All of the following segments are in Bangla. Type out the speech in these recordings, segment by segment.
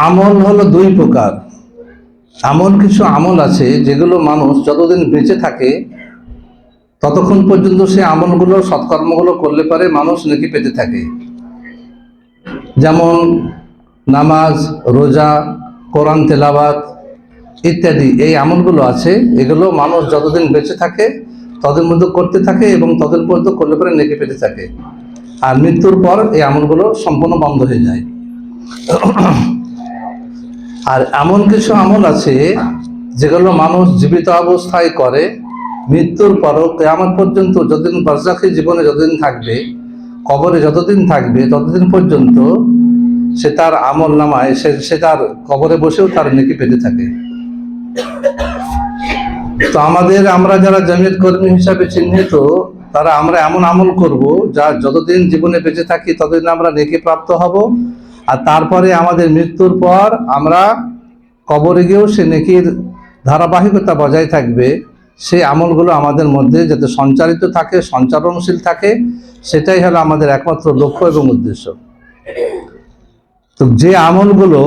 আমল হলো দুই প্রকার। এমন কিছু আমল আছে যেগুলো মানুষ যতদিন বেঁচে থাকে ততক্ষণ পর্যন্ত সে আমলগুলো সৎকর্মগুলো করলে পারে মানুষ নেকি পেতে থাকে। যেমন নামাজ, রোজা, কোরআন তেলাওয়াত ইত্যাদি এই আমলগুলো আছে, এগুলো মানুষ যতদিন বেঁচে থাকে ততদিন মধ্যে করতে থাকে এবং ততদিন পর্যন্ত করলে পরে নেকি পেতে থাকে। আর মৃত্যুর পর এই আমলগুলো সম্পূর্ণ বন্ধ হয়ে যায়। আর এমন কিছু আমল আছে যেগুলো মানুষ জীবিত অবস্থায় করে, মৃত্যুর পরও কিয়ামত পর্যন্ত যতদিন বারজাখী জীবনে যতদিন থাকবে, কবরে যতদিন থাকবে ততদিন পর্যন্ত সে তার আমল নামায় সে তার কবরে বসেও তার নেকি পেতে থাকে। তো আমরা যারা জমিয়ত কর্মী হিসাবে চিহ্নিত, তারা আমরা এমন আমল করব যা যতদিন জীবনে বেঁচে থাকি ততদিন আমরা নেকি প্রাপ্ত হব, আর তারপরে আমাদের মৃত্যুর পর আমরা কবরে গিয়েও সে নেকির ধারাবাহিকতা বজায় থাকবে। সেই আমলগুলো আমাদের মধ্যে যাতে সঞ্চারিত থাকে, সঞ্চারণশীল থাকে, সেটাই হলো আমাদের একমাত্র লক্ষ্য এবং উদ্দেশ্য। তো যে আমলগুলো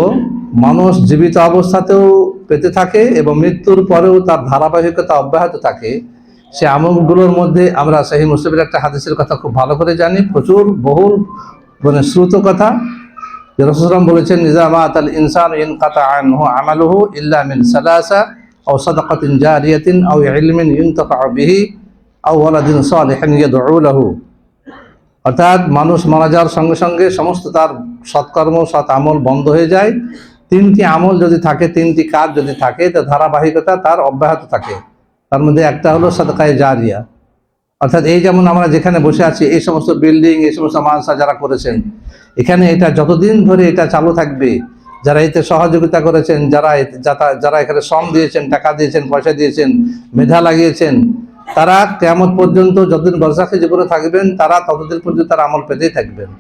মানুষ জীবিত অবস্থাতেও পেতে থাকে এবং মৃত্যুর পরেও তার ধারাবাহিকতা অব্যাহত থাকে, সে আমলগুলোর মধ্যে আমরা সহিহ মুসলিমের একটা হাদিসের কথা খুব ভালো করে জানি, প্রচুর বহুল শ্রুত কথা, যে রাসূল সাল্লাল্লাহু আলাইহি ওয়াসাল্লাম বলেছেন, ইযা মাতাল ইনসানু ইনকাতা আনহু আমালুহু ইল্লা মিন সালাসা আও সাদাকাতিন জারিয়াতিন আও ইলমিন ইউনতাফা বিহি আও ওয়ালাদিন সালিহিন ইয়াদউ লাহু। অর্থাৎ মানুষ মারা যাওয়ার সঙ্গে সঙ্গে সমস্ত তার সৎকর্ম, সৎ আমল বন্ধ হয়ে যায়। তিনটি আমল যদি থাকে, তিনটি কাজ যদি থাকে, তো ধারাবাহিকতা তার অব্যাহত থাকে। তার মধ্যে একটা হলো সাদকায়ে জারিয়া, অর্থাৎ এই যেমন আমরা যেখানে বসে আছি, এই সমস্ত বিল্ডিং, এই সমস্ত মাদ্রাসা যারা করেছেন, এখানে এটা যতদিন ধরে এটা চালু থাকবে, যারা এতে সহযোগিতা করেছেন, যারা এখানে শ্রম দিয়েছেন, টাকা দিয়েছেন, পয়সা দিয়েছেন, মেধা লাগিয়েছেন, তারা কিয়ামত পর্যন্ত যতদিন বারজাখী জীবনে থাকবেন তারা ততদিন পর্যন্ত তার আমল পেতেই থাকবেন।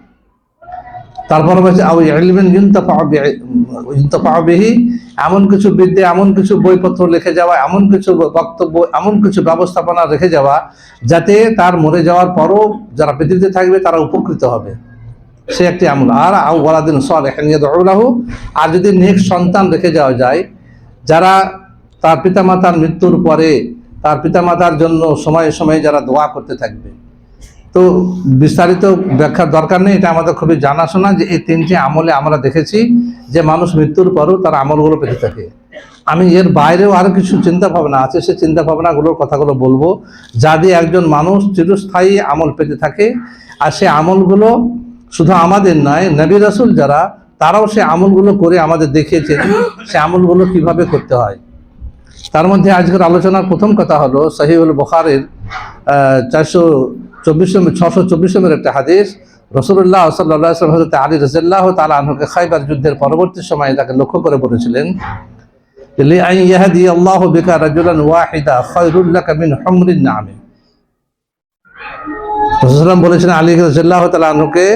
তারপর বলছে আও ইলমিন ইউনতাফা বিহি, এমন কিছু বিদ্যা, এমন কিছু বইপত্র লিখে যাওয়া, এমন কিছু বক্তব্য, এমন কিছু ব্যবস্থাপনা রেখে যাওয়া যাতে তার মরে যাওয়ার পরও যারা পৃথিবীতে থাকবে তারা উপকৃত হবে, সে একটি আমল। আর আও ওয়ালাদিন সালিহিন ইয়াদউ লাহু, আর যদি নেক্সট সন্তান রেখে যাওয়া যায়, যারা তার পিতামাতার মৃত্যুর পরে তার পিতামাতার জন্য সময়ে সময়ে যারা দোয়া করতে থাকবে। তো বিস্তারিত ব্যাখ্যার দরকার নেই, এটা আমাদের খুবই জানাশোনা যে এই তিনটি আমলে আমরা দেখেছি যে মানুষ মৃত্যুর পরও তার আমলগুলো পেতে থাকে। আমি এর বাইরেও আরও কিছু চিন্তা ভাবনা আছে, সে চিন্তা ভাবনাগুলোর কথাগুলো বলবো, যা দিয়ে একজন মানুষ চিরস্থায়ী আমল পেতে থাকে। আর সে আমলগুলো শুধু আমাদের নয়, নবী রাসূল যারা, তারাও সে আমলগুলো করে আমাদের দেখিয়েছেন সে আমলগুলো কিভাবে করতে হয়। তার মধ্যে আজকের আলোচনার প্রথম কথা হলো সহিহুল বুখারীর 624 নম্বর একটা হাদিস। রাসূলুল্লাহ সাল্লাল্লাহু আলাইহি ওয়াসাল্লাম হযরত আলী রাদিয়াল্লাহু তাআলা আনহুকে খায়বার যুদ্ধের পরবর্তী সময়ে তাকে লক্ষ্য করে বলেছিলেন, লি আন ইয়াহদি আল্লাহু বিকা রাজুলান ওয়াহিদা খায়রুল লাকা মিন হুমরিন নাম। রাসূলুল্লাহ বলেছেন আলী রাদিয়াল্লাহু তাআলা আনহুকে,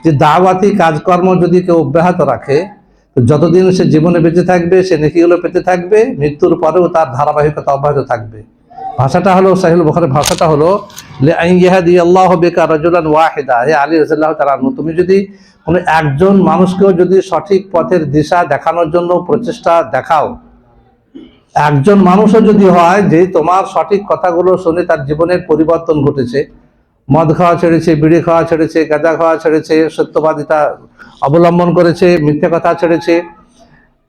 যে দাওয়াতি কাজকর্ম যদি কেউ অব্যাহত রাখে, যতদিন সে জীবনে বেঁচে থাকবে সে নেকিগুলো পেতে থাকবে, মৃত্যুর পরেও তার ধারাবাহিকতা অব্যাহত থাকবে। ভাষাটা হলো সহিহুল বুখারীর ভাষাটা হলো লি আন ইয়াহদি আল্লাহু বিকা রাজুলান ওয়াহিদা। হে আলী রাদিয়াল্লাহু তাআলা আনহু, তুমি যদি কোনো একজন মানুষকেও যদি সঠিক পথের দিশা দেখানোর জন্য প্রচেষ্টা দেখাও, একজন মানুষও যদি হয় যে তোমার সঠিক কথাগুলো শুনে তার জীবনের পরিবর্তন ঘটেছে, মদ খাওয়া ছেড়েছে, বিড়ি খাওয়া ছেড়েছে, গাঁজা খাওয়া ছেড়েছে, সত্যবাদিতা অবলম্বন করেছে, মিথ্যে কথা ছেড়েছে,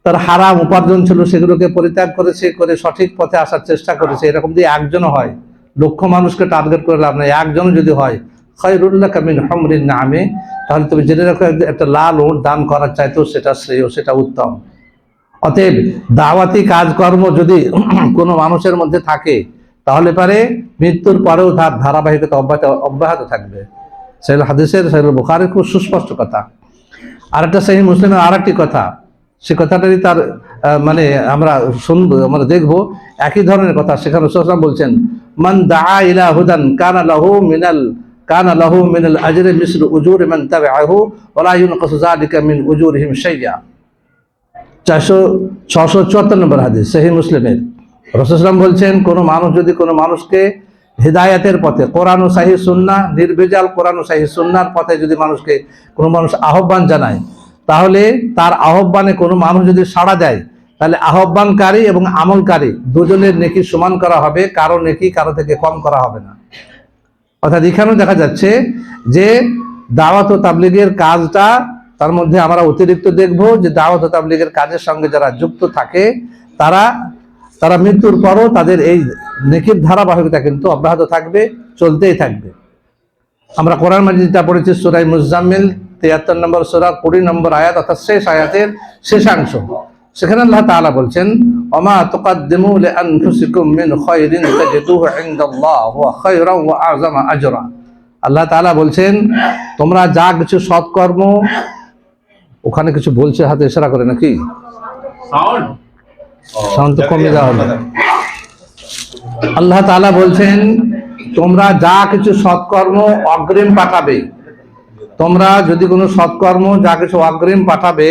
তার হারাম উপার্জন ছিল সেগুলোকে পরিত্যাগ করেছে, করে সঠিক পথে আসার চেষ্টা করেছে, এরকম যদি একজনও হয়, লক্ষ মানুষকে টার্গেট করে লাভ নেই, একজনও যদি হয়, খায়রুল লাকা মিন হুমরিন নাম, তাহলে তুমি জেনে রাখো একটা লাল উট দান করার চাইতেও সেটা শ্রেয়, সেটা উত্তম। অতএব দাওয়াতি কাজকর্ম যদি কোনো মানুষের মধ্যে থাকে, তাহলে পারে মৃত্যুর পরেও তার ধারাবাহিকতা অব্যাহত থাকবে। সহিহ হাদিসের, সহিহ বুখারীর খুব সুস্পষ্ট কথা। আর একটা সহিহ মুসলিমের আর একটি কথা, সে কথাটাই তার মানে আমরা শুনবো, আমরা দেখবো একই ধরনের কথা। সেখানে রাসূল সাল্লাল্লাহু আলাইহি ওয়াসাল্লাম বলছেন, মান দাআ ইলা হুদান কানা লাহু মিনাল আজরি মিসলু উজুরি মান তাবিআহু ওয়া লা ইউনকাসু যালিকা মিন উজুরিহিম শাইআ। 674 নম্বর হাদিস সহিহ মুসলিমের। রাসূল সাল্লাল্লাহু আলাইহি ওয়াসাল্লাম বলছেন, কোনো মানুষ যদি কোনো মানুষকে হিদায়াতের পথে, কোরআন ও সহিহ সুন্নাহ, নির্ভেজাল কোরআন ও সহিহ সুন্নাহর পথে যদি কোনো মানুষ আহ্বান জানায়, তাহলে তার আহ্বানে কোনো মানুষ যদি সাড়া দেয়, তাহলে আহ্বানকারী এবং আমলকারী দুজনের নেকি সমান করা হবে, কারো নেকি কারো থেকে কম করা হবে না। অর্থাৎ এখানেও দেখা যাচ্ছে যে দাওয়াত ও তাবলীগের কাজটা, তার মধ্যে আমরা অতিরিক্ত দেখব যে দাওয়াত ও তাবলীগের কাজের সঙ্গে যারা যুক্ত থাকে তারা তারা মৃত্যুর পরও তাদের এই নেকির ধারাবাহিকতা কিন্তু অব্যাহত থাকবে, চলতেই থাকবে। আমরা কোরআন মাজিদটা পড়েছি সূরা মুজাম্মিল ৭৩ নম্বর সূরা ২০ নম্বর আয়াত, অর্থাৎ শেষ আয়াতের শেষাংশ। সেখানে আল্লাহ তাআলা বলছেন, ওমা তুকাদ্দিমু লিআনফুসিকুম মিন খায়রিন তাজিদুহু ইনদাল্লাহ ওয়া খায়রান ওয়া আযমা আজরা। আল্লাহ তাআলা বলছেন, তোমরা যা কিছু সৎকর্ম, ওখানে কিছু বলছে হাতে ইশারা করে নাকি সাউন্ড তো কমে যাওয়া হলো। আল্লাহ তাআলা বলছেন, তোমরা যা কিছু সৎকর্ম অগ্রিম পাঠাবে, তোমরা যদি কোনো সৎকর্ম যা কিছু অগ্রিম পাঠাবে,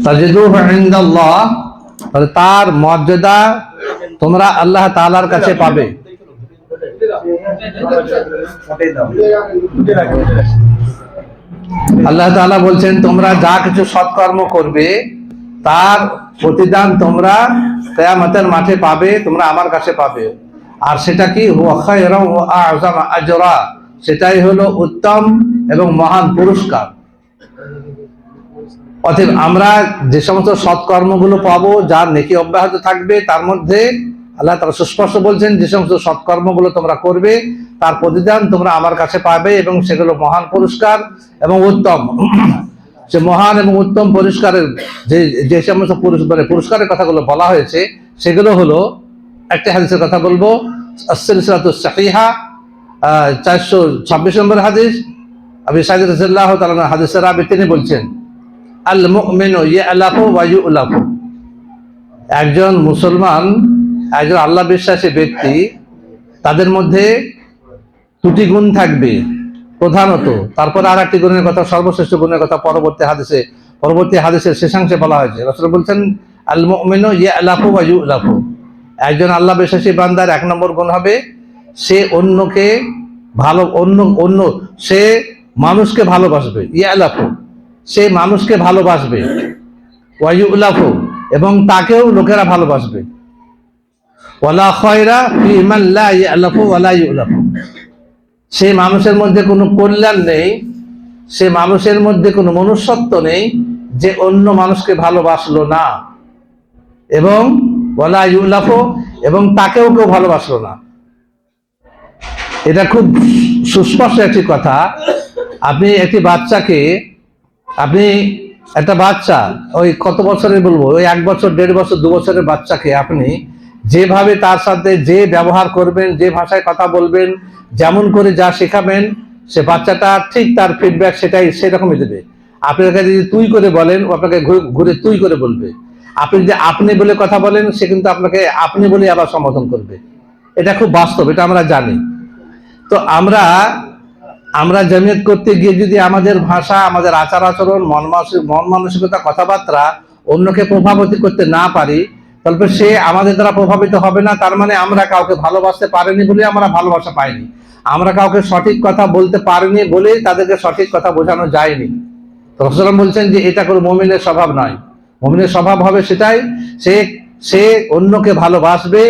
তাজিদুহু ইনদাল্লাহ, তাহলে তার মর্যাদা তোমরা আল্লাহ তাআলার কাছে পাবে। আল্লাহ তাআলা বলছেন, তোমরা যা কিছু সৎকর্ম করবে তার প্রতিদান তোমরা কিয়ামতের মাঠে পাবে, তোমরা আমার কাছে পাবে। আর সেটা কি? হুয়া খায়রান ওয়া আযমা আজরা, সেটাই হলো উত্তম এবং মহান পুরস্কার। অতএব আমরা যে সমস্ত সৎকর্মগুলো পাবো, যার নেকি অব্যাহত থাকবে, তার মধ্যে আল্লাহ তাআলা সুস্পষ্ট বলছেন, যে সমস্ত সৎকর্মগুলো তোমরা করবে তার প্রতিদান তোমরা আমার কাছে পাবে, এবং সেগুলো মহান পুরস্কার এবং উত্তম। সে মহান এবং উত্তম পুরস্কারের যে সমস্ত পুরস্কারের কথাগুলো বলা হয়েছে, সেগুলো হলো, একটা হাদিসের কথা বলবো, আস-সিলসিলাতুস সাহিহা 426 নম্বর হাদিস, আবু সাঈদ রাদিয়াল্লাহু তাআলা হাদিসের রাবী তিনি বলছেন, আল মুমিনু ইয়ালাফু ওয়া ইউলাফু, একজন মুসলমান, একজন আল্লাহ বিশ্বাসী ব্যক্তি, তাদের মধ্যে দুটি গুণ থাকবে প্রধানত। তারপরে আর একটি গুণের কথা, সর্বশ্রেষ্ঠ গুণের কথা পরবর্তী হাদিসের শেষাংশে বলা হয়েছে। রাসূল বলছেন, আল মুমিনু ইয়ালাফু ওয়া ইউলাফু, একজন আল্লাহ বিশ্বাসী বান্দার ১ নম্বর গুণ হবে, সে অন্যকে সে মানুষকে ভালোবাসবে। ইয়ালাফু, সে মানুষকে ভালোবাসবে। ওয়া ইউলাফু, এবং তাকেও লোকেরা ভালোবাসবে। ওয়ালা খায়রা ফি মান লা ইয়ালাফু ওয়া লা ইউলাফু, সে মানুষের মধ্যে কোনো কল্যাণ নেই, সে মানুষের মধ্যে কোনো মনুষ্যত্ব নেই যে অন্য মানুষকে ভালোবাসলো না, এবং ওয়ালা ইউলাফু, এবং তাকেও কেউ ভালোবাসলো না। এটা খুব সুস্পষ্ট একটি কথা। আপনি একটা বাচ্চা, ওই কত বছরের বলবো, ওই 1 বছর 1.5 বছর 2 বছরের বাচ্চাকে আপনি যেভাবে তার সাথে যে ব্যবহার করবেন, যে ভাষায় কথা বলবেন, যেমন করে যা শেখাবেন, সে বাচ্চাটা ঠিক তার ফিডব্যাক সেরকমই দেবে। আপনি যদি তুই করে বলেন, ও আপনাকে ঘুরে তুই করে বলবে। আপনি যদি আপনি বলে কথা বলেন, সে কিন্তু আপনাকে আপনি বলে আবার সম্বোধন করবে। এটা খুব বাস্তব, এটা আমরা জানি। তো আমরা জামিয়াত করতে গিয়ে যদি আমাদের ভাষা, আমাদের আচার আচরণ, মন মানসিকতা, কথাবার্তা অন্যকে প্রভাবিত করতে না পারি, তাহলে সে আমাদের দ্বারা প্রভাবিত হবে না। তার মানে আমরা কাউকে ভালোবাসতে পারিনি বলে আমরা ভালোবাসা পাইনি, আমরা কাউকে সঠিক কথা বলতে পারিনি বলে তাদেরকে সঠিক কথা বোঝানো যায়নি। তো রাসূল বলছেন যে এটা কোনো মুমিনের স্বভাব নয়। মুমিনের স্বভাব হবে সেটাই, সে অন্যকে ভালোবাসবে,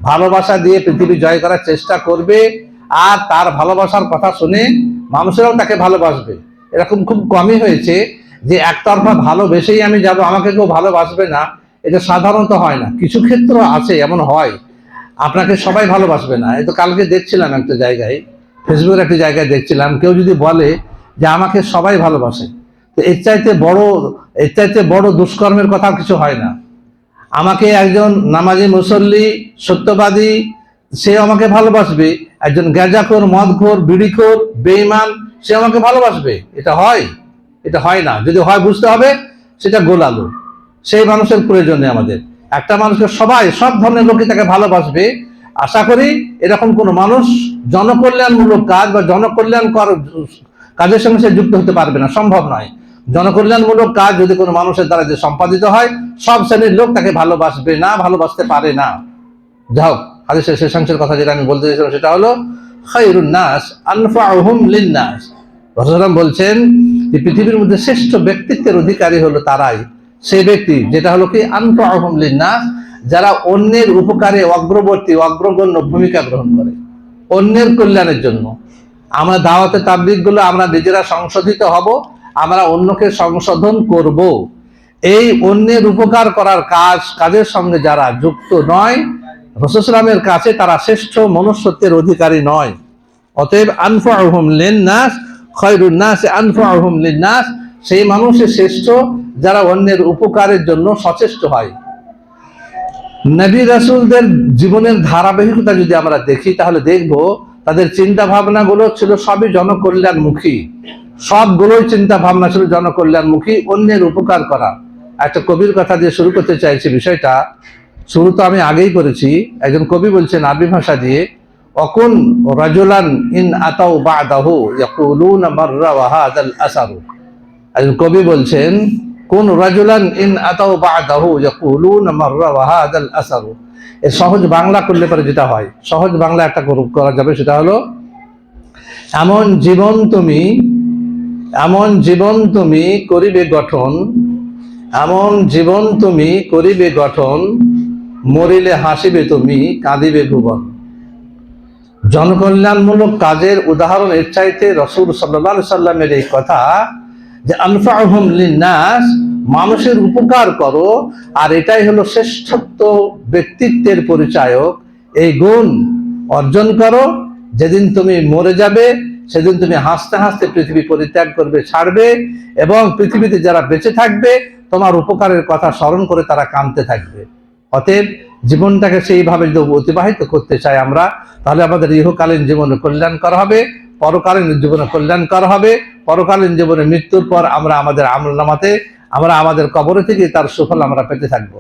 ভালোবাসা দিয়ে পৃথিবী জয় করার চেষ্টা করবে, আর তার ভালোবাসার কথা শুনে মানুষেরাও তাকে ভালোবাসবে। এরকম খুব কমই হয়েছে যে একতরফা ভালোবেসেই আমি যাব, আমাকে কেউ ভালোবাসবে না। এটা সাধারণত হয় না, কিছু ক্ষেত্র আছে এমন হয়, আপনাকে সবাই ভালোবাসবে না। এই তো কালকে দেখছিলাম একটা জায়গায়, ফেসবুকের একটা জায়গায় দেখছিলাম, কেউ যদি বলে যে আমাকে সবাই ভালোবাসে, তো এর চাইতে বড় দুষ্কর্মের কথা কিছু হয় না। আমাকে একজন নামাজি, মুসল্লি, সত্যবাদী, সে আমাকে ভালোবাসবে। একজন গাঁজাখোর, মদখোর, বিড়িখোর, বেঈমান, সে আমাকে ভালোবাসবে। এটা হয় না। যদি হয় বুঝতে হবে সেটা গোলালো। সেই মানুষের প্রয়োজন নেই আমাদের। একটা মানুষকে সব ধরনের লোকই তাকে ভালোবাসবে। আশা করি এরকম কোনো মানুষ জনকল্যাণমূলক কাজ বা জনকল্যাণকর কাজের সঙ্গে সে যুক্ত হতে পারবে না, সম্ভব নয়। জনকল্যাণমূলক কাজ যদি কোনো মানুষের দ্বারা যে সম্পাদিত হয়, সব শ্রেণীর লোক তাকে ভালোবাসবে না, ভালোবাসতে পারে না। যাও, হাদিসের শেষাংশের কথা যেটা আমি বলতে চাইছিলাম সেটা হলো, খায়রুন নাস আনফাউহুম লিন নাস, রাসূলুল্লাহ বলছেন যে পৃথিবীর মধ্যে শ্রেষ্ঠ ব্যক্তিত্বের অধিকারী হলো তারাই, সেই ব্যক্তি যেটা হলো কি আনফাউহুম লিন্নাস, যারা অন্যের উপকারে অগ্রবর্তী অগ্রগণ্য ভূমিকা গ্রহণ করে অন্যের কল্যাণের জন্য। আমরা দাওয়াতে তাবলীগ গুলো আমরা নিজেরা সংশোধিত হব, আমরা অন্যকে সংশোধন করব। এই অন্যের উপকার করার কাজের সঙ্গে যারা যুক্ত নয়, রাসূল সাল্লাল্লাহু কাছে তারা শ্রেষ্ঠ মনুষ্যত্বের অধিকারী নয়। অতএব আনফাউহুম লিন্নাস খায়রুন নাস আনফাউহুম লিন্নাস, সেই মানুষের শ্রেষ্ঠ যারা অন্যের উপকারের জন্য সচেষ্ট হয়। নবী রাসূলদের জীবনের ধারাবাহিকতা যদি আমরা দেখি তাহলে দেখব তাদের চিন্তা ভাবনা গুলো ছিল সবই জনকল্যাণমুখী, সবগুলোই চিন্তা ভাবনা ছিল জনকল্যাণমুখী, অন্যের উপকার করা। একটা কবির কথা দিয়ে শুরু করতে চাইছি বিষয়টা, শুরু তো আমি আগেই করেছি। একজন কবি বলছেন আরবি ভাষা দিয়ে, অকুন রাজুলান ইন আতাউ বাদাহু ইয়াকুলুনা মাররা ওয়া হাযাল আসারু। একজন কবি বলছেন কোন রাজুলান ইন আতাউ বাদাহু ইয়াকুলুনা মাররা ওয়া হাযাল আসারু। এর সহজ বাংলা করলে পরে যেটা হয়, সহজ বাংলা একটা করা যাবে, সেটা হলো এমন জীবন তুমি করিবে গঠন, এমন জীবন তুমি করিবে গঠন, মরিলে হাসিবে তুমি কাঁদিবে ভুবন। জনকল্যাণমূলক কাজের উদাহরণ এর চাইতে রাসূল সাল্লাল্লাহু আলাইহি সাল্লামের এই কথা যে আনফাউহুম লিন্নাস, মানুষের উপকার করো, আর এটাই হলো শ্রেষ্ঠত্ব ব্যক্তিত্বের পরিচায়ক। এই গুণ অর্জন করো, যেদিন তুমি মরে যাবে সেদিন তুমি হাসতে হাসতে পৃথিবী পরিত্যাগ করবে, ছাড়বে, এবং পৃথিবীতে যারা বেঁচে থাকবে তোমার উপকারের কথা স্মরণ করে তারা কাঁদতে থাকবে। অতএব জীবনটাকে সেইভাবে যদি অতিবাহিত করতে চাই আমরা, তাহলে আমাদের ইহকালীন জীবনে কল্যাণ করা হবে, পরকালীন জীবনে কল্যাণ করা হবে। পরকালীন জীবনে মৃত্যুর পর আমরা আমাদের আমলনামাতে আমরা আমাদের কবরে থেকে তার সুফল আমরা পেতে থাকবো।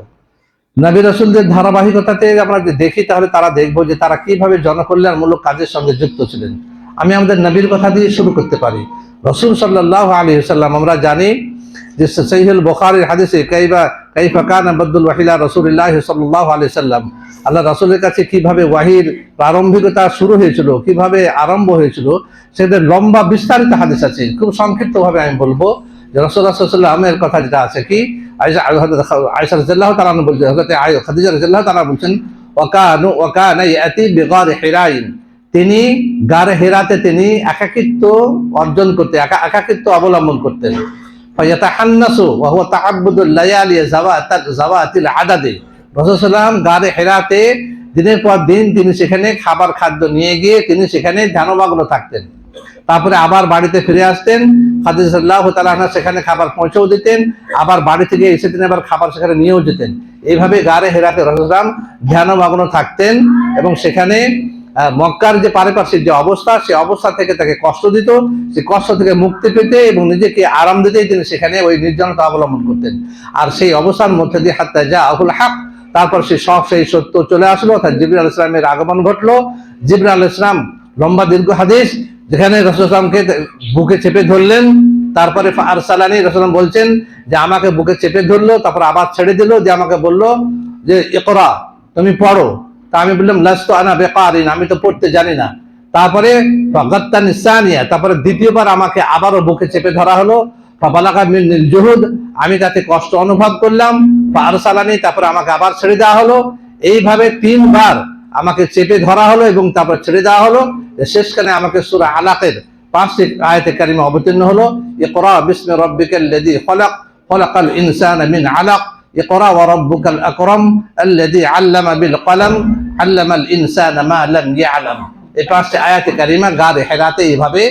নবী রাসূলদের ধারাবাহিকতাতে আমরা যদি দেখি তাহলে তারা দেখবো যে তারা কিভাবে জনকল্যাণমূলক কাজের সঙ্গে যুক্ত ছিলেন। আমি আমাদের নবীর কথা দিয়ে শুরু করতে পারি। রাসূল সাল্লাল্লাহু আলাইহি ওয়াসাল্লাম, আমরা জানি যে সহিহুল বুখারীর হাদিসে কাইফা কানা বাদুল ওয়াহিলা রাসূলুল্লাহ সাল্লাল্লাহু আলাইহি ওয়াসাল্লাম, আল্লাহ রাসূলের কাছে কিভাবে ওয়াহির প্রারম্ভিকতা শুরু হয়েছিল, কিভাবে আরম্ভ হয়েছিল, সেদের লম্বা বিস্তারিত হাদিস আছে। খুব সংক্ষিপ্তভাবে আমি বলবো যে রাসূলুল্লাহ সাল্লাল্লাহু আলাইহি ওয়াসাল্লামের কথা যেটা আছে কি, আয়েশা রাদিয়াল্লাহু তাআলা বলছেন, হযরত খাদিজা রাদিয়াল্লাহু তাআলা বলছেন ওয়া কানা ইয়াতি বিগারি হিরাইন, তিনি গারে হেরাতে তিনি একাকিত্ব অর্জন করতে একাকিত্ব অবলম্বন করতেন। ফায়াতাহান্নাসু ওয়া হুয়া তাআব্বুদুল লায়ালি যাওয়াতিল আদাদে, রাসূল সাল্লাল্লাহু আলাইহি ওয়াসাল্লাম গারে হেরাতে দিনের পর দিন তিনি সেখানে খাদ্য নিয়ে গিয়ে তিনি সেখানে ধ্যানমগ্ন থাকতেন। তারপরে আবার বাড়িতে ফিরে আসতেন, খাদিজা রাদিয়াল্লাহু তাআলা আনহা সেখানে খাবার পৌঁছেও দিতেন, আবার বাড়ি থেকে এসে তিনি আবার খাবার সেখানে নিয়েও যেতেন। এইভাবে গারে হেরাতে রাসূল সাল্লাল্লাহু আলাইহি ওয়াসাল্লাম ধ্যানমগ্ন থাকতেন, এবং সেখানে মক্কার যে পারিপার্শ্বিক যে অবস্থা, সেই অবস্থা থেকে তাকে কষ্ট দিত, সেই কষ্ট থেকে মুক্তি পেতে এবং নিজেকে আরাম দিতেই তিনি সেখানে ওই নির্জনতা অবলম্বন করতেন। আর সেই অবস্থার মধ্যে দিয়ে হাত্তা জাআহুল হক, তারপর সেই সত্য চলে আসলো, অর্থাৎ জিবরিল আলাইহিস সালামের আগমন ঘটলো। জিবরিল আলাইহিস সালাম, লম্বা দীর্ঘ হাদিস, যেখানে রাসূল সাল্লাল্লাহু আলাইহি ওয়াসাল্লামকে বুকে চেপে ধরলেন, তারপরে আরসালানি, রাসূল বলছেন যে আমাকে বুকে চেপে ধরলো, তারপর আবার ছেড়ে দিল, যে আমাকে বললো যে ইকরা, তুমি পড়ো। তা আমি বললাম লাস্তু আনা বিকারিন, আমি তো পড়তে জানি না। তারপরে ফাগাত্তানি সানিয়া, তারপরে দ্বিতীয়বার আমাকে আবারও বুকে চেপে ধরা হলো। ফাবালাগা মিনিল জুহুদ, আমি তাতে কষ্ট অনুভব করলাম। ফারসালানি, তারপরে আমাকে আবার ছেড়ে দেওয়া হলো। এইভাবে 3 বার আমাকে চেপে ধরা হলো এবং তারপর ছেড়ে দেওয়া হলো। শেষখানে আমাকে সূরা আলাকের 5টি আয়াতে কারিমা অবতীর্ণ হলো, ইকরা বিসমি রাব্বিকাল্লাযী খলাক, খলাকাল ইনসানা মিন আলাক, ইকরা ওয়া রাব্বুকাল আকরাম আল্লাযী আল্লামা বিল কলম আল্লামাল ইনসানা মা লাম ইয়ালাম। এই 5টি আয়াতে কারিমা গারে হেরাতে এইভাবে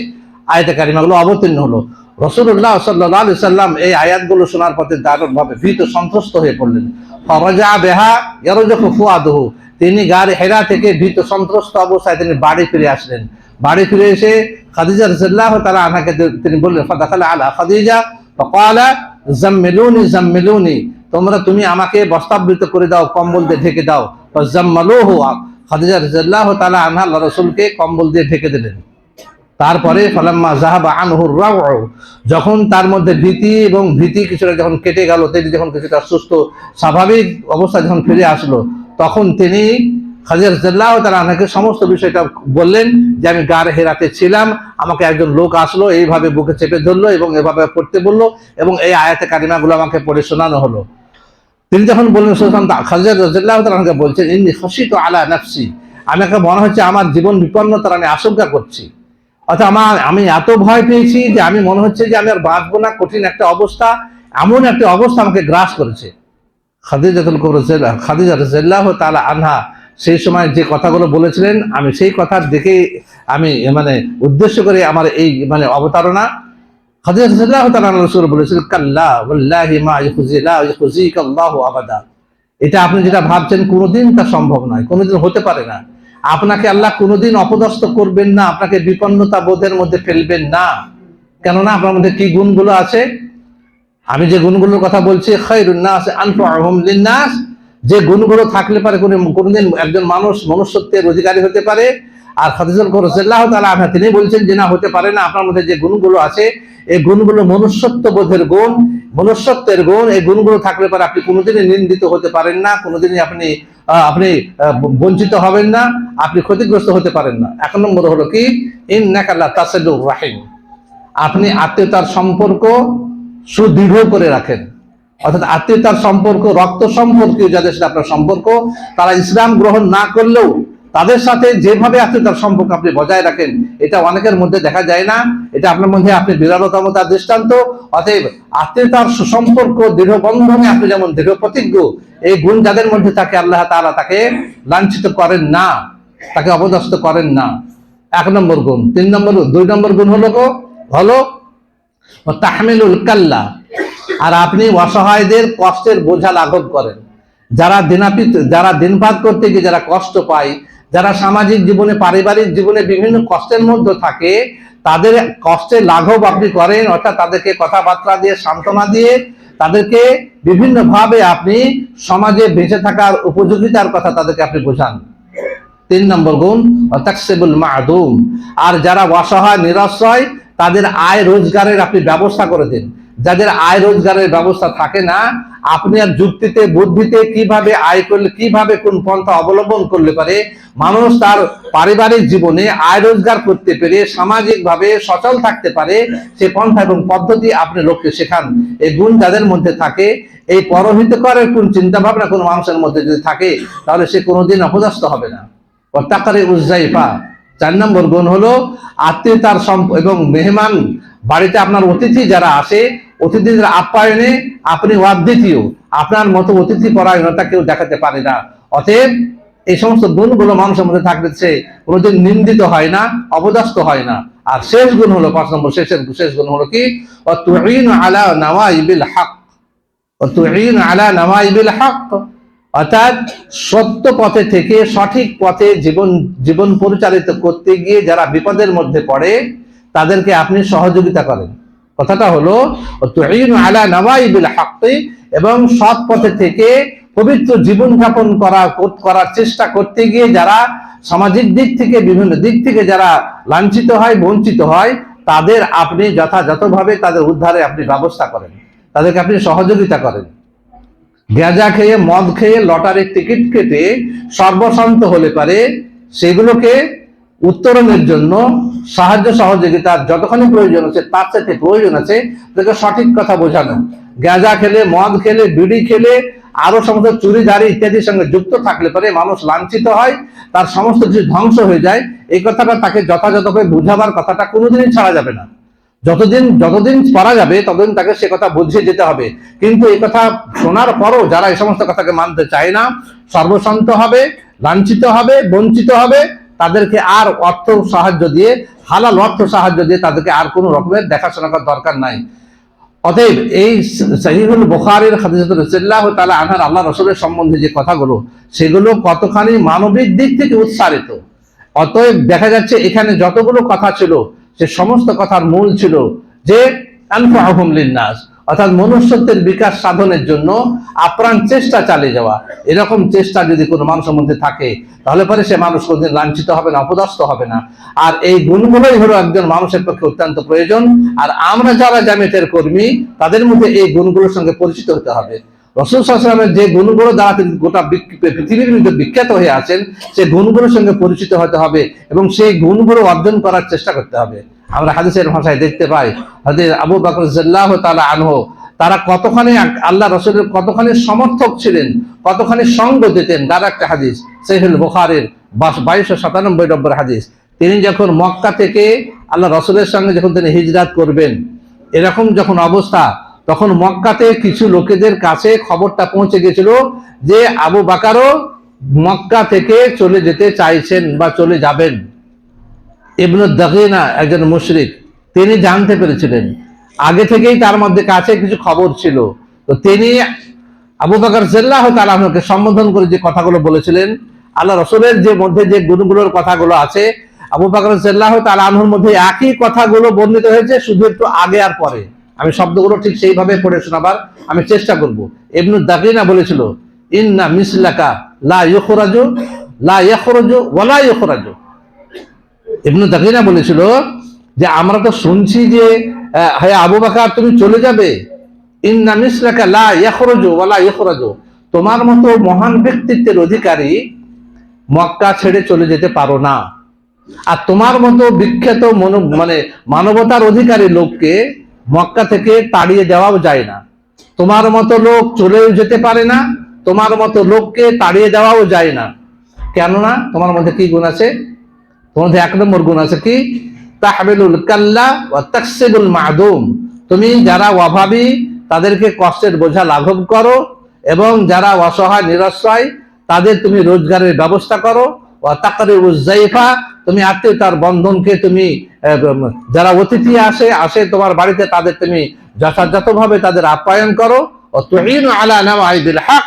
আয়াতে কারিমাগুলো অবতীর্ণ হলো। রাসূলুল্লাহ সাল্লাল্লাহু আলাইহি সাল্লাম এই আয়াতগুলো শোনার পরে দারুণভাবে ভীত সন্ত্রস্ত হয়ে পড়লেন। ফারাজা বিহা ইয়ারজুফু ফুআদুহু, তিনি গারে হেরা থেকে ভীত সন্ত্রস্ত অবস্থায় তিনি বাড়ি ফিরে আসলেন। বাড়ি ফিরে এসে খাদিজা রাদিয়াল্লাহু তাআলা আনহাকে তিনি বললেন, ফাদাখালা আলা খাদিজা ফাকালা জাম্মিলুনি জাম্মিলুনি, তুমি আমাকে বস্ত্রাবৃত করে দাও, কম্বল দিয়ে ঢেকে দাও। ফাজাম্মালুহু, খাদিজা রাদিয়াল্লাহু তাআলা আনহা আল্লাহর রাসূলকে কম্বল দিয়ে ঢেকে দিলেন। তারপরে ফালাম্মা যাহাবা আনহুর রাউ, যখন তার মধ্যে ভীতি কিছুটা যখন কেটে গেল, তিনি যখন কিছুটা সুস্থ স্বাভাবিক অবস্থা যখন ফিরে আসলো, তখন তিনি খাদিজা রাদিয়াল্লাহু তাআলা আনহাকে সমস্ত বিষয়টা বললেন যে আমি গারে হেরাতে ছিলাম, আমাকে একজন লোক আসলো, এইভাবে বুকে চেপে ধরলো এবং এভাবে পড়তে বললো এবং এই আয়াতে কারিমাগুলো আমাকে পড়ে শোনানো হলো। তিনি যখন বললেন, খাদিজা রাদিয়াল্লাহু তাআলা আনহাকে বলছেন, ইন্নী খাশিতু আলা নাফসি, আমাকে মনে হচ্ছে আমার জীবন বিপন্নতার আমি আশঙ্কা করছি, অর্থাৎ আমি এত ভয় পেয়েছি যে আমি মনে হচ্ছে যে আমি আর বাঁচবো না, কঠিন একটা অবস্থা, এমন একটা অবস্থা আমাকে গ্রাস করেছে। খাদিজা রাদিয়াল্লাহু তাআলা আনহা সেই সময় যে কথাগুলো বলেছিলেন, আমি সেই কথার দিকে আমি উদ্দেশ্য করে আমার এই অবতারণা। খাদিজা রাদিয়াল্লাহু তাআলা রাসূল বলেছিলেন, কাল্লা ওয়াল্লাহি মা ইখজিকাল্লাহু আবাদা, এটা আপনি যেটা ভাবছেন কোনোদিন তা সম্ভব নয়, কোনোদিন হতে পারে না। আপনাকে আল্লাহ কোনোদিন অপদস্থ করবেন না, আপনাকে বিপন্নতা বোধের মধ্যে ফেলবেন না। কেননা আপনার মধ্যে কি গুণগুলো আছে, আমি যে গুণগুলোর কথা বলছি, খায়রুন নাস আনফাউহুম লিন-নাস, যে গুণগুলো থাকলে পারে কোনোদিন একজন মানুষ মনুষ্যত্বের অধিকারী হতে পারে। আর খাদিজা রাদিয়াল্লাহু তাআলা আনহা তিনি বলছেন যে না, হতে পারে না। আপনার মধ্যে যে গুণগুলো আছে, এই গুণগুলো মনুষ্যত্ব বোধের গুণ, মনুষ্যত্বের গুণ। এই গুণগুলো থাকলে পারে আপনি কোনোদিনই নিন্দিত হতে পারেন না, কোনোদিনই আপনি বঞ্চিত হবেন না, আপনি ক্ষতিগ্রস্ত হতে পারেন না। 1 নম্বর হলো কি, ইন্নাকা লা তাসিলুর রাহিম, আপনি আত্মীয়তার সম্পর্ক সুদৃঢ় করে রাখেন। অর্থাৎ আত্মীয়তার সম্পর্ক, রক্ত সম্পর্কীয় যাদের সাথে আপনার সম্পর্ক, তারা ইসলাম গ্রহণ না করলেও তাদের সাথে যেভাবে আত্মীয়তার সম্পর্ক আপনি বজায় রাখেন, এটা অনেকের মধ্যে দেখা যায় না। এটা আপনার মধ্যে আপনি বিরলতম তার দৃষ্টান্ত। অতএব আত্মীয়তার সুসম্পর্ক, দৃঢ় বন্ধনে আপনি যেমন দৃঢ় প্রতিজ্ঞ, এই গুণ যাদের মধ্যে থাকে, আল্লাহ তাআলা তাকে লাঞ্ছিত করেন না, তাকে অপদস্থ করেন না। 1 নম্বর গুণ। 2 নম্বর গুণ হলো তাহমিলুল কাল্লা, আর আপনি অসহায়দের কষ্টের বোঝা লাঘব করেন। যারা দিনপাত করতে গিয়ে যারা কষ্ট পায়, যারা সামাজিক জীবনে, পারিবারিক জীবনে বিভিন্ন কষ্টের মধ্যে থাকে, তাদের কষ্টের লাঘব আপনি করেন। অর্থাৎ তাদেরকে কথাবার্তা দিয়ে, সান্ত্বনা দিয়ে, তাদেরকে বিভিন্ন ভাবে আপনি সমাজে বেঁচে থাকার উপযোগিতার কথা তাদেরকে আপনি বোঝান। 3 নম্বর গুণ, তাকসিবুল মা'দুম, আর যারা অসহায় নিরাশ্রয়, তাদের আয় রোজগারের আপনি ব্যবস্থা করে দিন। যাদের আয় রোজগারের ব্যবস্থা থাকে না, আপনি আর যুক্তিতে, বুদ্ধিতে কিভাবে আয় করলে, কিভাবে কোন পন্থা অবলম্বন করলে পারে মানুষ তার পারিবারিক জীবনে আয় রোজগার করতে পেরে সামাজিকভাবে সচল থাকতে পারে, সে পন্থা এবং পদ্ধতি আপনি লোককে শেখান। এই গুণ যাদের মধ্যে থাকে, এই পরহিতকরের কোন চিন্তা ভাবনা কোন মানুষের মধ্যে যদি থাকে, তাহলে সে কোনোদিন অপদস্থ হবে না। ওয়াতাকারি উজ্জাইফা, 4 নম্বর গুণ হলো আত্মীয়তার এবং মেহমান, বাড়িতে আপনার অতিথি যারা আসে, অতিথিদের আপ্যায়নে আপনি অদ্বিতীয়, আপনার মতো অতিথি পরায়ণতা কেউ দেখাতে পারে না। অতএব এই সমস্ত গুণগুলো মানুষের মধ্যে থাকলে সে কোনোদিন নিন্দিত হয় না, অপদস্থ হয় না। আর শেষ গুণ হলো 5 নম্বর, শেষ গুণ হলো কি, ওয়াতুঈনু আলা নাওয়াইবিল হক, ওয়াতুঈনু আলা নাওয়াইবিল হক, অর্থাৎ সত্য পথে থেকে সঠিক পথে জীবন পরিচালিত করতে গিয়ে যারা বিপদের মধ্যে পড়ে, তাদেরকে আপনি সহযোগিতা করেন। কথাটা হলো তুঈনু আলা নাওয়াইবিল হক, এবং সৎ পথে থেকে পবিত্র জীবন যাপন করার চেষ্টা করতে গিয়ে যারা সামাজিক দিক থেকে, বিভিন্ন দিক থেকে যারা লাঞ্ছিত হয়, বঞ্চিত হয়, তাদের আপনি যথাযথভাবে তাদের উদ্ধারে আপনি ব্যবস্থা করেন, তাদেরকে আপনি সহযোগিতা করেন। গাঁজা খেয়ে, মদ খেয়ে, লটারির টিকিট কেটে সর্বশান্ত হলে পারে সেগুলোকে উত্তরণের জন্য সাহায্য সহযোগিতার যতখানি প্রয়োজন আছে, তার সাথে প্রয়োজন আছে তাদেরকে সঠিক কথা বোঝানো। গাঁজা খেলে, মদ খেলে, বিড়ি খেলে, আরো সমস্ত চুরিদারি ইত্যাদির সঙ্গে যুক্ত থাকলে পারে মানুষ লাঞ্ছিত হয়, তার সমস্ত কিছু ধ্বংস হয়ে যায়। এই কথাটা তাকে যথাযথভাবে বুঝাবার কথাটা কোনোদিনই ছাড়া যাবে না। যতদিন পারা যাবে ততদিন তাকে সে কথা বুঝিয়ে যেতে হবে। কিন্তু এই কথা শোনার পরও যারা এই সমস্ত কথাকে মানতে চায় না, সর্বশান্ত হবে, লাঞ্ছিত হবে, বঞ্চিত হবে, তাদেরকে আর অর্থ সাহায্য দিয়ে, হালাল অর্থ সাহায্য দিয়ে তাদেরকে আর কোনো রকমের দেখাশোনা করার দরকার নাই। অতএব এই সহিহুল বুখারীর খাদিজা রাদিয়াল্লাহু তাআলা আনহার আল্লাহ রাসূলের সম্বন্ধে যে কথাগুলো, সেগুলো কতখানি মানবিক দিক থেকে উৎসারিত। অতএব দেখা যাচ্ছে এখানে যতগুলো কথা ছিল, সে সমস্ত কথার মূল ছিল যে আনফাহুম লিন-নাস, অর্থাৎ মনুষ্যত্বের বিকাশ সাধনের জন্য আপ্রাণ চেষ্টা চালিয়ে যাওয়া। এরকম চেষ্টা যদি কোনো মানুষের মধ্যে থাকে, তাহলে পরে সে মানুষ কোনদিন লাঞ্ছিত হবে না, অপদস্থ হবে না। আর এই গুণগুলোই হলো একজন মানুষের পক্ষে অত্যন্ত প্রয়োজন। আর আমরা যারা জামিয়াতের কর্মী, তাদের মধ্যে এই গুণগুলোর সঙ্গে পরিচিত হতে হবে। রাসূল সাল্লাল্লাহু আলাইহি ওয়াসাল্লামের যে গুণগুলো দ্বারা তিনি গোটা পৃথিবীর মধ্যে বিখ্যাত হয়ে আছেন, সেই গুণগুলোর সঙ্গে পরিচিত হতে হবে এবং সেই গুণগুলো অর্জন করার চেষ্টা করতে হবে। আমরা হাদিসের ভাষায় দেখতে পাই হযরত আবু বকর রাদিয়াল্লাহু তাআলা আনহু তারা কতখানি আল্লাহ রাসূলের কতখানি সমর্থক ছিলেন, কতখানি সঙ্গ দিতেন। তার একটা হাদিস সহিহ বুখারীর 2297 নম্বর হাদিস। তিনি যখন মক্কা থেকে আল্লাহ রাসূলের সঙ্গে যখন তিনি হিজরত করবেন, এরকম যখন অবস্থা, তখন মক্কাতে কিছু লোকেদের কাছে খবরটা পৌঁছে গেছিল যে আবু বকরও মক্কা থেকে চলে যেতে চাইছেন বা চলে যাবেন। ইবনু দাগিনা একজন মুশরিক, তিনি জানতে পেরেছিলেন, আগে থেকেই তার মধ্যে কাছে কিছু খবর ছিল। তো তিনি আবু বকর রাদিয়াল্লাহু তাআলা আনহুকে সম্বোধন করে যে কথাগুলো বলেছিলেন, আল্লাহ রাসূলের যে মধ্যে যে গুণগুলোর কথাগুলো আছে, আবু বকর রাদিয়াল্লাহু তাআলা আনহুর মধ্যে একই কথাগুলো বর্ণিত হয়েছে, শুধু একটু আগে আর পরে। আমি শব্দগুলো ঠিক সেইভাবে পড়ে শোনাবার আমি চেষ্টা করব। ইবনু দাগিনা বলেছিল, ইন্না মিসলাকা লা ইখরাজু লা ইখরাজু ওয়া লা ইখরাজু। ইবনু দাগিনা বলেছিল যে আমরা তো শুনছি যে হে আবু বকর তুমি চলে যাবে, ইন্না মিসলাকা লা ইখরাজু ওয়া লা ইখরাজু, তোমার মতো মহান ব্যক্তিত্বের অধিকারী মক্কা ছেড়ে চলে যেতে পারো না, আর তোমার মতো বিখ্যাত মানবতার অধিকারী লোককে মক্কা থেকে তাড়িয়ে দেওয়াও যায় না। তোমার মতো লোক চলেও যেতে পারে না, তোমার মতো লোককে তাড়িয়ে দেওয়াও যায় না। কেননা তোমার মধ্যে কি গুণ আছে? তোমার মধ্যে 1 নম্বর গুণ আছে কি? তাহমিলুল কাল্লা ওয়া তাকসিবুল মাদুম। তুমি যারা অভাবী তাদেরকে কষ্টের বোঝা লাঘব করো, এবং যারা অসহায় নিরাশ্রয় তাদের তুমি রোজগারের ব্যবস্থা করো। ওয়া তাকরিবুজ যায়ফা, তুমি আত্মীয়তার বন্ধনকে তুমি যারা অতিথি আসে তোমার বাড়িতে, তাদের তুমি যথাযথভাবে তাদের আপ্যায়ন করো। ও তুঈনু আলা নাওয়াইবিল হক,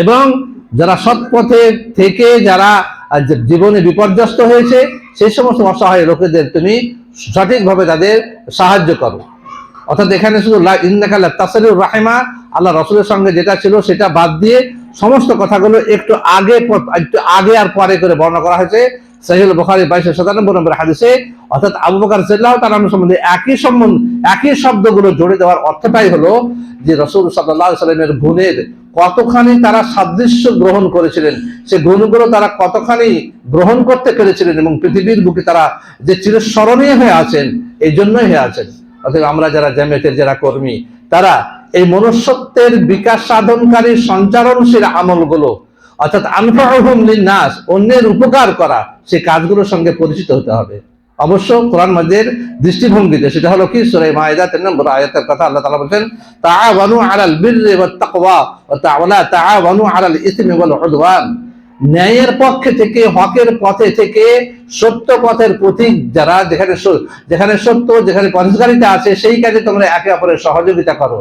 এবং যারা সৎ পথে থেকে যারা জীবনে বিপর্যস্ত হয়েছে সেই সমস্ত অসহায় লোকেদের তুমি সঠিকভাবে তাদের সাহায্য করো। অর্থাৎ এখানে শুধু ইন্নাকা লাতাসিলুর রাহিমা, আল্লাহ রাসূলের সঙ্গে যেটা ছিল সেটা বাদ দিয়ে সমস্ত কথাগুলো একটু আগে আর পরে করে বর্ণনা করা হয়েছে সহিহ বুখারী 2297 নম্বর হাদিসে। অর্থাৎ আবু বকর রাদিয়াল্লাহু তাআলা সম্বন্ধে একই শব্দগুলো জোড়ে দেওয়ার অর্থটাই হলো যে রাসূল সাল্লাল্লাহু আলাইহি ওয়াসাল্লামের গুণের কতখানি তারা সাদৃশ্য গ্রহণ করেছিলেন, সে গুণগুলো তারা কতখানি গ্রহণ করতে পেরেছিলেন, এবং পৃথিবীর বুকে তারা যে চিরস্মরণীয় হয়ে আছেন, এই জন্যই হয়ে আছেন। অর্থাৎ আমরা যারা জামিয়াতের যারা কর্মী, তারা এই মনুষ্যত্বের বিকাশ সাধনকারী সঞ্চারণশীল আমলগুলো, অর্থাৎ আনফাউহুম লিন্নাস, অন্যের উপকার করা, সেই কাজগুলোর সঙ্গে পরিচিত হতে হবে। অবশ্য কোরআন মাজিদের দৃষ্টিভঙ্গিতে সেটা হলো কি, সূরা মাইদা 3 নম্বর আয়াতের কথা আল্লাহ তাআলা বলেন, তাআওয়ানু আলাল বিররি ওয়াত তাকওয়া ওয়া তাআওয়ানু আলাল ইসমি ওয়াল উদওয়ান। ন্যায়ের পক্ষে থেকে, হকের পথে থেকে, সত্য পথের প্রতীক যারা, যেখানে সত্য, যেখানে পথের আছে, সেই কাজে তোমরা একে অপরের সহযোগিতা করো।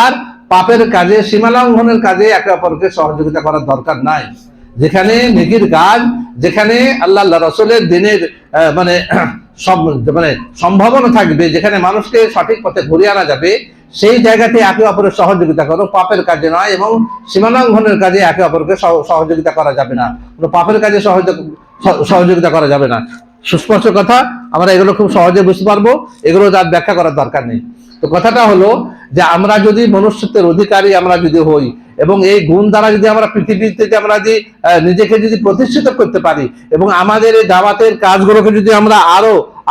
আর পাপের কাজে, সীমালঙ্ঘনের কাজে একে অপরকে সহযোগিতা করার দরকার নাই। যেখানে নেকির কাজ, যেখানে আল্লাহ রাসূলের দিনের সম্ভাবনা থাকবে, যেখানে মানুষকে সঠিক পথে ঘুরিয়ে আনা যাবে, সেই জায়গাতে একে অপরের সহযোগিতা করো, পাপের কাজে নয়। এবং সীমালঙ্ঘনের কাজে একে অপরকে সহযোগিতা করা যাবে না, পাপের কাজে সহযোগিতা করা যাবে না। সুস্পষ্ট কথা, আমরা এগুলো খুব সহজে বুঝতে পারবো, এগুলো তার ব্যাখ্যা করার দরকার নেই। তো কথাটা হলো যে আমরা যদি মনুষ্যত্বের অধিকারী আমরা যদি হই, এবং এই গুণ দ্বারা যদি আমরা পৃথিবীতে আমরা যদি নিজেকে যদি প্রতিষ্ঠিত করতে পারি, এবং আমাদের এই দাওয়াতের কাজগুলোকে যদি আমরা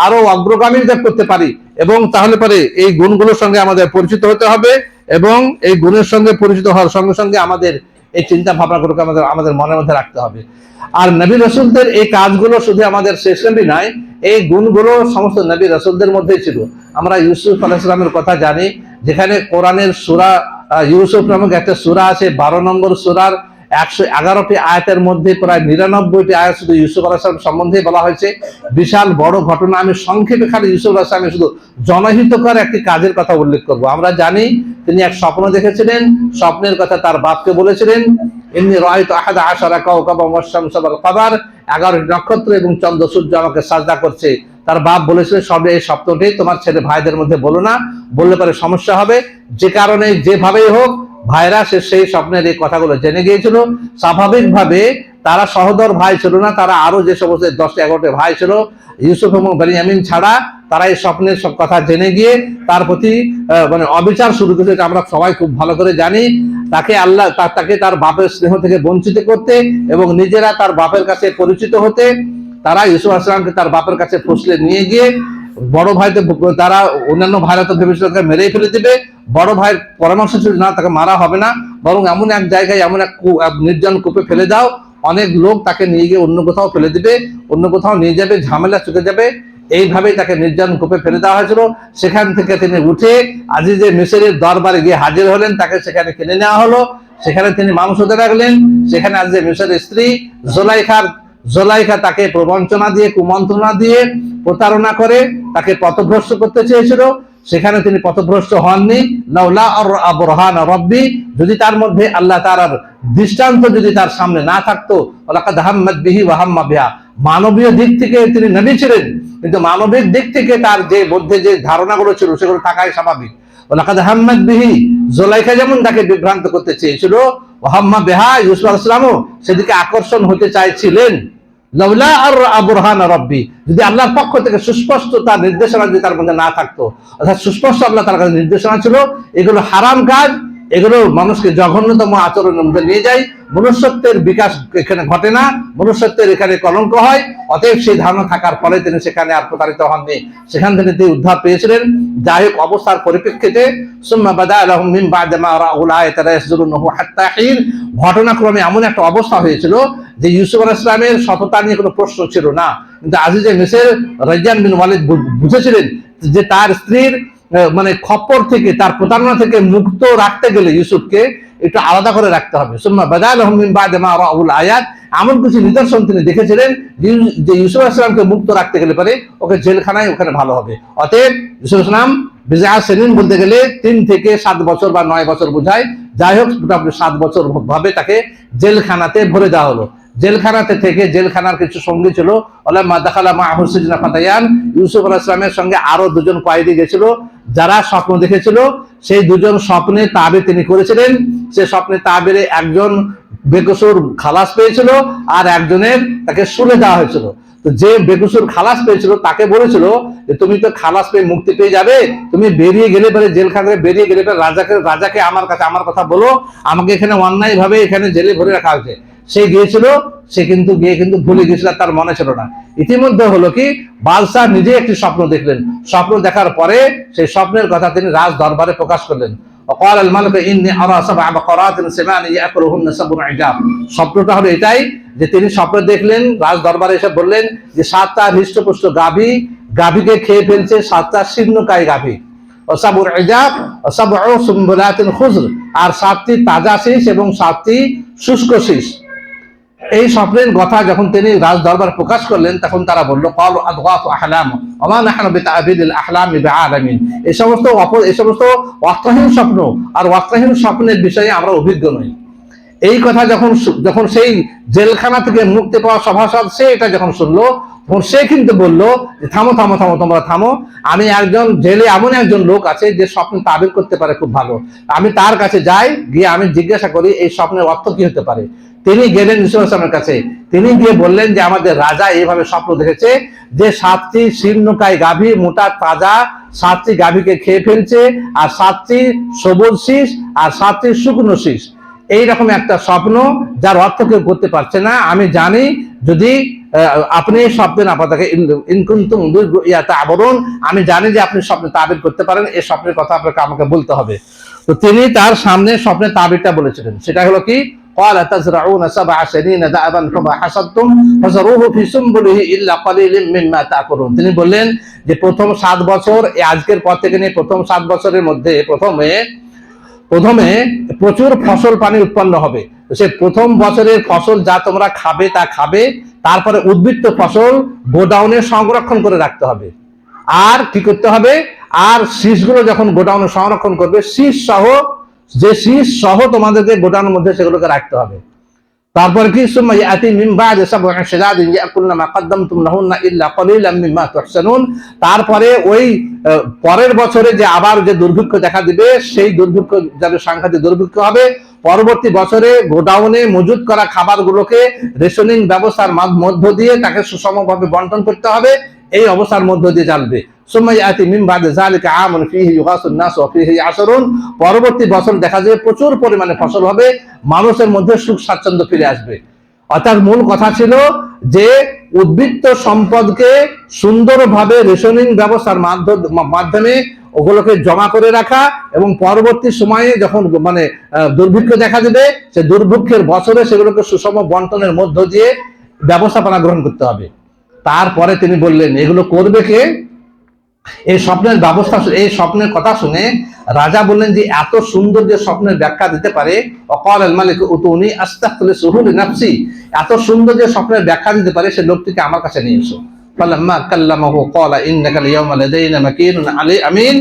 আরো অগ্রগামী করতে পারি, এবং তাহলে পরে এই গুণগুলোর সঙ্গে আমাদের পরিচিত হতে হবে, এবং এই গুণের সঙ্গে পরিচিত হওয়ার সঙ্গে সঙ্গে আমাদের এই চিন্তা ভাবনাগুলোকে আমাদের মনের মধ্যে রাখতে হবে। আর নবী রাসূলদের এই কাজগুলো শুধু আমাদের শেষেরই নয়, এই গুণগুলো সমস্ত নবী রাসূলদের মধ্যেই ছিল। আমরা ইউসুফ আলাইহিস সালামের কথা জানি, যেখানে কোরআনের সূরা ইউসুফ নামক একটা সূরা আছে, 12 নম্বর সূরার 111টি আয়াতের মধ্যে প্রায় 99টি আয়াত শুধু ইউসুফ আলাইহিস সালাম সম্বন্ধে বলা হয়েছে। বিশাল বড় ঘটনা। আমি সংক্ষেপে খালি ইউসুফ আলাইহিস সালামের শুধু জনহিতকর একটি কাজের কথা উল্লেখ করব। আমরা জানি তিনি এক স্বপ্ন দেখেছিলেন, স্বপ্নের কথা তার বাপকে বলেছিলেন, ইন্নী রাআইতু আহাদা আশারা কাওকাবান ওয়াশ-শামসা ওয়াল কামার, 11টি নক্ষত্র এবং চন্দ্র সূর্য আমাকে সাজদা করছে। তার বাপ বলেছিলেন, সবে এই স্বপ্নটি তোমার ছেলে ভাইদের মধ্যে বলো না, বললে পরে সমস্যা হবে। যে কারণে যেভাবেই হোক ভাইরা সেই স্বপ্নের এই কথাগুলো জেনে গিয়েছিল। স্বাভাবিকভাবে তারা সহোদর ভাই ছিল না, তারা আরো যে সমস্ত 10-11টা ভাই ছিল ইউসুফ এবং বেনিয়ামিন ছাড়া, তারা এই স্বপ্নের সব কথা জেনে গিয়ে তার প্রতি মানে অবিচার শুরু করেছে। এটা আমরা সবাই খুব ভালো করে জানি। তাকে তার বাপের স্নেহ থেকে বঞ্চিত করতে এবং নিজেরা তার বাপের কাছে পরিচিত হতে তারা ইউসুফ আলাইহিস সালামকে তার বাপের কাছে ফুসলে নিয়ে গিয়ে বড় ভাইতে তারা অন্যান্য ভাইরা তো ভেবেছিল তাকে মেরেই ফেলে দিবে। বড় ভাইয়ের পরামর্শ ছিল না, তাকে মারা হবে না, বরং এমন এক জায়গায় এমন এক নির্জন কূপে ফেলে দাও, অনেক লোক তাকে নিয়ে গিয়ে অন্য কোথাও ফেলে দিবে, অন্য কোথাও নিয়ে যাবে, ঝামেলা চুকে যাবে। এইভাবেই তাকে নির্জন কূপে ফেলে দেওয়া হয়েছিল। সেখান থেকে তিনি উঠে আজিজে মিসরের দরবারে গিয়ে হাজির হলেন, তাকে সেখানে কিনে নেওয়া হলো, সেখানে তিনি মানুষ হতে লাগলেন। সেখানে আজিজে মিসরের স্ত্রী জোলাইখা তাকে প্রবঞ্চনা দিয়ে, কুমন্ত্রণা দিয়ে প্রতারণা করে তাকে পথভ্রষ্ট করতে চেয়েছিল। সেখানে তিনি পথভ্রষ্ট হননি। লাউলা বুরহান রাব্বি, যদি তার মধ্যে আল্লাহ তাআলার দৃষ্টান্ত যদি তার সামনে না থাকতো, লাকাদ হাম্মাত বিহি ওয়া হাম্মা বিহা, মানবীয় দিক থেকে তিনি নবী ছিলেন, কিন্তু মানবিক দিক থেকে তার যে মধ্যে যে ধারণাগুলো ছিল সেগুলো থাকাই স্বাভাবিক। লাকাদ হাম্মাত বিহি, জোলাইখা যেমন তাকে বিভ্রান্ত করতে চেয়েছিল, ওয়া হাম্মা বিহা, ইউসুফ আলাইহিস সালামও সেদিকে আকর্ষণ হতে চাইছিলেন। লাউলা বুরহান রাব্বি, যদি আল্লাহর পক্ষ থেকে সুস্পষ্ট তার নির্দেশনা যদি তার মধ্যে না থাকতো, অর্থাৎ সুস্পষ্ট আল্লাহ তার কাছে নির্দেশনা ছিল এগুলো হারাম কাজ, এগুলো মানুষকে জঘন্যতম আচরণের মধ্যে নিয়ে যায়, মনুষ্যত্বের বিকাশ এখানে ঘটে না, মনুষ্যত্বের এখানে কলঙ্ক হয়। অতএব সেই ধারণা থাকার ফলে তিনি সেখানে আর প্রতারিত হননি, সেখান থেকে তিনি উদ্ধার পেয়েছিলেন। যাই হোক, অবস্থার পরিপ্রেক্ষিতে সুম্মা বাদা লাহুম মিন বা'দি মা রাউল আয়াতা ইয়াসজুরুনহু হাত্তা হিন, ঘটনাক্রমে এমন একটা অবস্থা হয়েছিল যে ইউসুফ আলাইহিস সালামের সততা নিয়ে কোনো প্রশ্ন ছিল না, কিন্তু আজিজে মিসর রাজ্জান বিন ওয়ালিদ বুঝেছিলেন যে তার স্ত্রীর মানে খপ্পর থেকে, তার প্রতারণা থেকে মুক্ত রাখতে গেলে ইউসুফকে একটু আলাদা করে রাখতে হবে। সুম্মা বাদা লাহুম মিন বা'দি মা রাউল আয়াত, এমন কিছু নিদর্শন তিনি দেখেছিলেন যে ইউসুফ আলাইহিস সালামকে মুক্ত রাখতে গেলে পরে ওকে জেলখানায় ওখানে ভালো হবে। অতএব ইউসুফ আলাইহিস সালাম বিজা সেনিন বলতে গেলে 3 থেকে 7 বছর বা 9 বছর বোঝায়। যাই হোক, মোটামুটি 7 বছর ভাবে তাকে জেলখানাতে ভরে দেওয়া হলো। জেলখানাতে থেকে জেলখানার কিছু সঙ্গী ছিল, ওলামা দাখালা মাআহু সিজনা ফাতায়ান, ইউসুফ আলাইহিস সালামের সঙ্গে আরো 2 জন কয়েদি গেছিল, যারা স্বপ্ন দেখেছিল। সেই 2 জন স্বপ্নে তাবির তিনি করেছিলেন। সে স্বপ্নে তাবিরে একজন বেকসুর খালাস পেয়েছিল আর একজনের তাকে শুলে দেওয়া হয়েছিল। তো যে বেকসুর খালাস পেয়েছিল তাকে বলেছিল যে তুমি তো খালাস পেয়ে মুক্তি পেয়ে যাবে, তুমি বেরিয়ে গেলে পরে জেলখানা থেকে বেরিয়ে গেলে পরে রাজাকে আমার কাছে আমার কথা বলো, আমাকে এখানে অন্যায় ভাবে এখানে জেলে ভরে রাখা হয়েছে। সে গিয়েছিল, সে কিন্তু গিয়ে কিন্তু ভুলে গিয়েছিল, তার মনে ছিল না। ইতিমধ্যে হলো কি, বাদশাহ নিজে একটি স্বপ্ন দেখলেন। স্বপ্ন দেখার পরে সেই স্বপ্নের কথা তিনি রাজ দরবারে প্রকাশ করলেন। وقال الملك إني أرى 7 بقرات سمان يأكلهن 7 عجاف। স্বপ্নটা হলো এটাই যে তিনি স্বপ্ন দেখলেন, রাজ দরবারে এসে বললেন যে 7টা হৃষ্টপুষ্ট গাভীকে খেয়ে ফেলছে 7টা শীর্ণকায় গাভী, ওয়াসাবুর ইজাব ওয়াসাবউ সুমবুলাতিন খুজর, আর 7টি তাজা শীষ এবং 7টি শুষ্ক শীষ। এই স্বপ্নের কথা যখন তিনি রাজ দরবার প্রকাশ করলেন, তখন তারা বলল ক্বালু আদগাতু আহলাম ওয়া মা নাহনু বিতা'বিলিল আহলামি বিআলামিন, এই সমস্ত অর্থহীন স্বপ্ন আর অর্থহীন স্বপ্নের বিষয়ে আমরা অভিজ্ঞ নই। এই কথা যখন সেই জেলখানা থেকে মুক্তি পাওয়া সভাসদ সে এটা যখন শুনলো, তখন সে কিন্তু বললো যে থামো থামো থামো, তোমরা থামো, আমি একজন জেলে এমন একজন লোক আছে যে স্বপ্ন তাবির করতে পারে খুব ভালো, আমি তার কাছে যাই, গিয়ে আমি জিজ্ঞাসা করি এই স্বপ্নের অর্থ কি হতে পারে। তিনি গেলেন ইউসুফ আলাইহিস সালামের কাছে, তিনি গিয়ে বললেন যে আমাদের রাজা এইভাবে স্বপ্ন দেখেছে যে 7টি শীর্ণকায় গাভী মোটা তাজা 7টি গাভীকে খেয়ে ফেলছে, আর 7টি সবুজ শীষ আর 7টি শুকনো শীষ। এইরকম একটা স্বপ্ন যার অর্থ কেউ করতে পারছে না। আমি জানি যদি আপনি স্বপ্নের আপনাকে ইনকুনতুম ইয়াতা আবরুন, আমি জানি যে আপনি স্বপ্নে তাবির করতে পারেন, এই স্বপ্নের কথা আপনাকে আমাকে বলতে হবে। তো তিনি তার সামনে স্বপ্নের তাবিরটা বলেছিলেন, সেটা হলো কি, قال تزرعون 7 سنين دأبا فما حصدتم فذروه في سنبله إلا قليل مما تأكلون। তিনি বললেন যে প্রথম 7 বছর, আজকের পর থেকে নিয়ে প্রথম 7 বছরের মধ্যে প্রথমে প্রচুর ফসল পানি উৎপন্ন হবে। সে প্রথম বছরের ফসল যা তোমরা খাবে তা খাবে, তারপরে উদ্বৃত্ত ফসল গোডাউনে সংরক্ষণ করে রাখতে হবে। আর কি করতে হবে, আর শীষগুলো যখন গোডাউনে সংরক্ষণ করবে, শীষ সহ তোমাদেরকে গোডাউনের মধ্যে সেগুলোকে রাখতে হবে। তারপর কি, সুম্মা ইয়াতি মিন বা'দি সাব'in শিদাদিন ইয়াকুলনা মা কাদ্দামতুম লাহুন্না ইল্লা ক্বালিলাম মিম্মা তুহসানুন। তারপরে ওই পরের বছরে যে আবার যে দুর্ভিক্ষ দেখা দিবে, সেই দুর্ভিক্ষ যাবে সাংঘাতিক দুর্ভিক্ষ হবে, পরবর্তী বছরে গোডাউনে মজুদ করা খাবারগুলোকে রেশনিং ব্যবস্থার মধ্য দিয়ে তাকে সুষমভাবে বন্টন করতে হবে, এই অবস্থার মধ্য দিয়ে চলবে। পরবর্তী বছর দেখা যাবে প্রচুর পরিমাণে ফসল হবে, মানুষের মধ্যে সুখ স্বাচ্ছন্দ্য ফিরে আসবে। অর্থাৎ মূল কথা ছিল যে উদ্বৃত্ত সম্পদকে সুন্দরভাবে রেশনিং ব্যবস্থার মাধ্যমে ওগুলোকে জমা করে রাখা, এবং পরবর্তী সময়ে যখন দুর্ভিক্ষ দেখা দেবে, সে দুর্ভিক্ষের বছরে সেগুলোকে সুষম বন্টনের মধ্য দিয়ে ব্যবস্থাপনা গ্রহণ করতে হবে। তারপরে তিনি বললেন এগুলো করবে কে? এই স্বপ্নের ব্যবস্থা, এই স্বপ্নের কথা শুনে রাজা বললেন যে এত সুন্দর যে স্বপ্নের ব্যাখ্যা দিতে পারে, অকাল আল মালিক উতুনি আস্তাগফিরু লিনাফসি, এত সুন্দর যে স্বপ্নের ব্যাখ্যা দিতে পারে সে লোকটিকে আমার কাছে নিয়ে এসো। ফালাম্মা কাল্লামাহু ক্বালা ইন্নাকা আল-ইয়াওমা লাদাইনা মাকিনুন আমিন।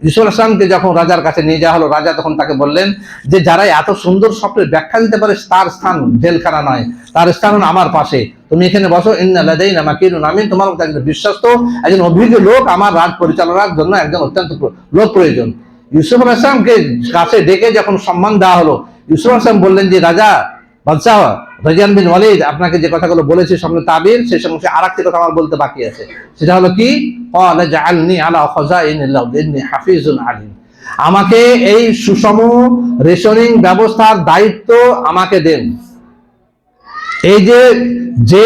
ইউসুফ আলাইহিস সালামকে যখন রাজার কাছে নিয়ে যাওয়া হলো, রাজা তখন তাকে বললেন যে যারা এত সুন্দর স্বপ্নের ব্যাখ্যা দিতে পারে তার স্থান জেলখানা নয়, তার স্থান আমার পাশে, তুমি এখানে বসো। ইন্না লাদাইনা মাকিনুন আমিন, তোমার মতো একজন বিশ্বস্ত, একজন অভিজ্ঞ লোক আমার রাজ পরিচালনার জন্য একজন অত্যন্ত লোক প্রয়োজন। ইউসুফ আলাইহিস সালামকে কাছে ডেকে যখন সম্মান দেওয়া হলো, ইউসুফ আলাইহিস সালাম বললেন যে রাজা বাদশাহ রাজিয়ান বিন ওয়ালিদ আপনাকে যে কথাগুলো বলেছি সামনে তাবির, সেই সঙ্গে আরেকটি কথা আমার বলতে বাকি আছে, সেটা হলো কি? ক্বালা জাআলনি আলা খাযাইনিল আরদ ইন্নী হাফিজুন আলিম, আমাকে এই সুষম রেশনিং ব্যবস্থার দায়িত্ব আমাকে দেন। এই যে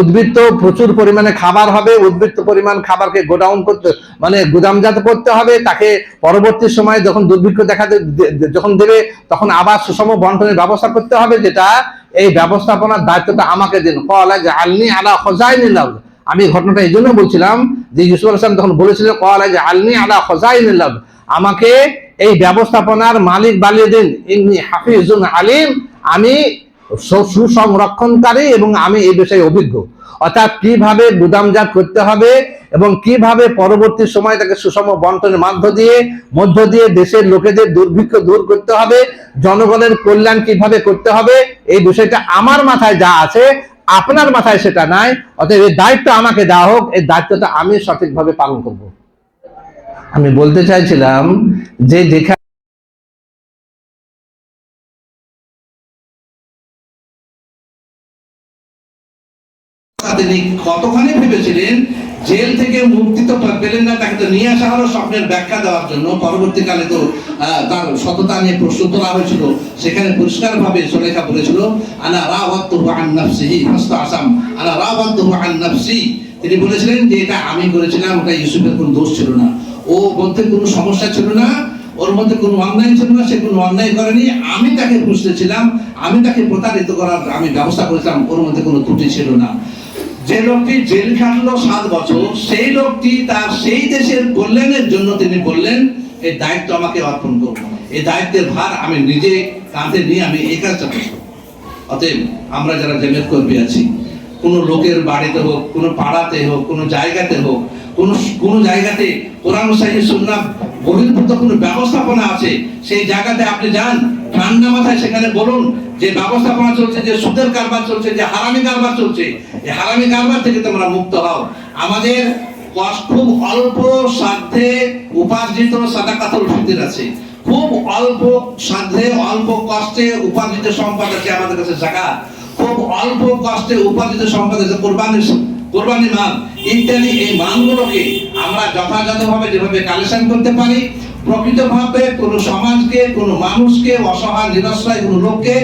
উদ্বৃত্ত প্রচুর পরিমাণে খাবার হবে, উদ্বৃত্ত পরিমাণ খাবারকে গোডাউন করতে গুদামজাত করতে হবে, তাকে পরবর্তী সময়ে যখন দুর্ভিক্ষ যখন দেবে তখন আবার সুষম বন্টনের ব্যবস্থা করতে হবে, যেটা এই ব্যবস্থাপনার দায়িত্বটা আমাকে দিন। ক্বালা জাআলনি আলা খাযাইনিল আরদ, আমি ঘটনাটা এই জন্য বলছিলাম যে ইউসুফ আলাইহিস সালাম তখন বলেছিলেন ক্বালা জাআলনি আলা খাযাইনিল আরদ, আমাকে এই ব্যবস্থাপনার মালিক বানিয়ে দিন। ইন্নী হাফিজুন আলিম, আমি সুসংরক্ষণকারী এবং আমি এই বিষয়ে অভিজ্ঞ। অর্থাৎ কিভাবে গুদামজাত করতে হবে এবং কিভাবে পরবর্তী সময় তাকে সুষম বন্টনের মধ্য দিয়ে দেশের লোকেদের দুর্ভিক্ষ দূর করতে হবে, জনগণের কল্যাণ কিভাবে করতে হবে, এই বিষয়টা আমার মাথায় যা আছে আপনার মাথায় সেটা নাই। অতএব এই দায়িত্ব আমাকে দেওয়া হোক, এই দায়িত্বটা আমি সঠিকভাবে পালন করব। আমি বলতে চাইছিলাম যে যেখানে তিনি কতখানি ভেবেছিলেন, জেল থেকে মুক্তি তো পেলেন না, তাকে তো নিয়ে আসা হলো স্বপ্নের ব্যাখ্যা দেওয়ার জন্য। পরবর্তীকালে তো তার সততা নিয়ে প্রশ্ন তোলা হয়েছিল, সেখানে পরিষ্কারভাবে সুলেখা বলেছিল আনা রাওয়াতুহু আন নাফসিহি ফাস্তাসাম, আনা রাওয়াতুহু আন নাফসি, তিনি বলেছিলেন যে এটা আমি করেছিলাম, ওটা ইউসুফের কোনো দোষ ছিল না, ও মধ্যে কোনো সমস্যা ছিল না, ওর মধ্যে কোনো অন্যায় ছিল না, সে কোনো অন্যায় করেনি, আমি তাকে বুঝতেছিলাম, আমি তাকে প্রতারিত করার আমি ব্যবস্থা করেছিলাম, ওর মধ্যে কোনো ত্রুটি ছিল না। যে লোকটি জেল খাটলো 7 বছর, সেই লোকটি তার সেই দেশের কল্যাণের জন্য তিনি বললেন এই দায়িত্ব আমাকে অর্পণ করবো, এই দায়িত্বের ভার আমি নিজে কাঁধে নিয়ে আমি এই কাজটা করব। অতএব আমরা যারা জামিয়াত কর্মী আছি, কোনো লোকের বাড়িতে হোক, কোনো পাড়াতে হোক, কোনো জায়গাতে হোক, কোনো জায়গাতে কোরআন সহিহ সুন্নাহ বহির্ভূত কোনো ব্যবস্থাপনা আছে, সেই জায়গাতে আপনি যান, ঠান্ডা মাথায় সেখানে বলুন যে ব্যবস্থাপনা চলছে, যে সুদের কারবার চলছে, যে হারামি কারবার চলছে, এই হারামি কারবার থেকে তোমরা মুক্ত হও। আমাদের খুব অল্প সাধ্যে উপার্জিত সাদাকাতুল ফিতর আছে, খুব অল্প সাধ্যে অল্প কষ্টে উপার্জিত সম্পদ আছে আমাদের কাছে যাকাত, খুব অল্প কষ্টে উপার্জিত সম্পদ আছে কোরবানি মাল ইত্যাদি। এই মালগুলোকে আমরা যথাযথভাবে যেভাবে কালেকশন করতে পারি, প্রকৃতভাবে কোনো সমাজকে, কোনো মানুষকে, অসহায় নিরাশ্রয় কোনো লোককে